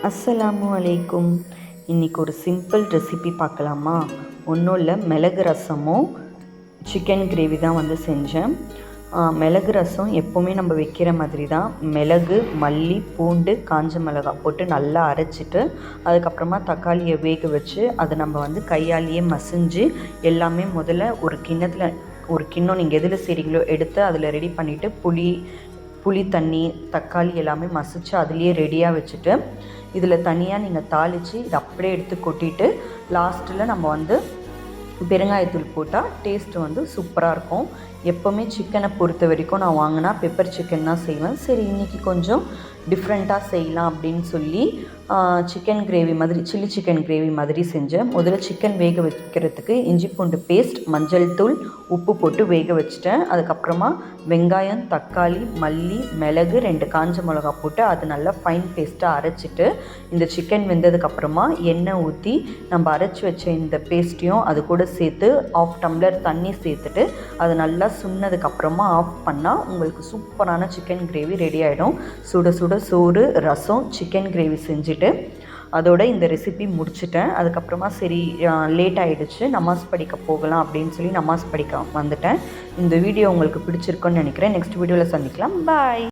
அஸ்ஸலாமு அலைக்கும். இன்றைக்கி ஒரு சிம்பிள் ரெசிபி பார்க்கலாமா? ஒன்றும் இல்லை, மிளகு ரசமும் சிக்கன் கிரேவி தான் செஞ்சேன். மிளகு ரசம் எப்போவுமே நம்ம வைக்கிற மாதிரி தான். மிளகு, மல்லி, பூண்டு, காஞ்ச மிளகாய் போட்டு நல்லா அரைச்சிட்டு அதுக்கப்புறமா தக்காளியை வேக வச்சு அதை நம்ம கையாலேயே மசிஞ்சு எல்லாமே முதல்ல ஒரு கிண்ணம் நீங்கள் எதில் செய்கிறீங்களோ எடுத்து அதில் ரெடி பண்ணிவிட்டு புளி தண்ணி, தக்காளி எல்லாமே மசிச்சு அதுலேயே ரெடியாக வச்சுட்டு இதில் தனியாக நீங்கள் தாளித்து இதை அப்படியே எடுத்து கொட்டிட்டு லாஸ்ட்டில் நம்ம பெருங்காயத்தூள் போட்டால் டேஸ்ட்டு சூப்பராக இருக்கும். எப்போவுமே சிக்கனை பொறுத்த வரைக்கும் நான் வாங்கினா பெப்பர் சிக்கன் தான் செய்வேன். சரி, இன்றைக்கி கொஞ்சம் டிஃப்ரெண்ட்டாக செய்யலாம் அப்படின்னு சொல்லி சிக்கன் கிரேவி மாதிரி, சில்லி சிக்கன் கிரேவி மாதிரி செஞ்சேன். முதல்ல சிக்கன் வேக வைக்கிறதுக்கு இஞ்சி பூண்டு பேஸ்ட், மஞ்சள் தூள், உப்பு போட்டு வேக வச்சுட்டேன். அதுக்கப்புறமா வெங்காயம், தக்காளி, மல்லி, மிளகு, 2 காஞ்ச மிளகா போட்டு அது நல்லா ஃபைன் பேஸ்ட்டாக அரைச்சிட்டு இந்த சிக்கன் வெந்ததுக்கப்புறமா எண்ணெய் ஊற்றி நம்ம அரைச்சி வச்ச இந்த பேஸ்ட்டையும் அது கூட சேர்த்து 1/2 டம்ளர் தண்ணி சேர்த்துட்டு அது நல்லா சுண்ணதுக்கப்புறமா ஆஃப் பண்ணால் உங்களுக்கு சூப்பரான சிக்கன் கிரேவி ரெடி ஆகிடும். சுட சுட சோறு, ரசம், சிக்கன் கிரேவி செஞ்சுட்டு அதோட இந்த ரெசிபி முடிச்சிட்டேன். அதுக்கப்புறமா சரி, லேட் ஆகிடுச்சு, நமாஸ் படிக்க போகலாம் அப்படின்னு சொல்லி நமாஸ் படிக்க வந்துட்டேன். இந்த வீடியோ உங்களுக்கு பிடிச்சிருக்குன்னு நினைக்கிறேன். நெக்ஸ்ட் வீடியோவில் சந்திக்கலாம். பாய்.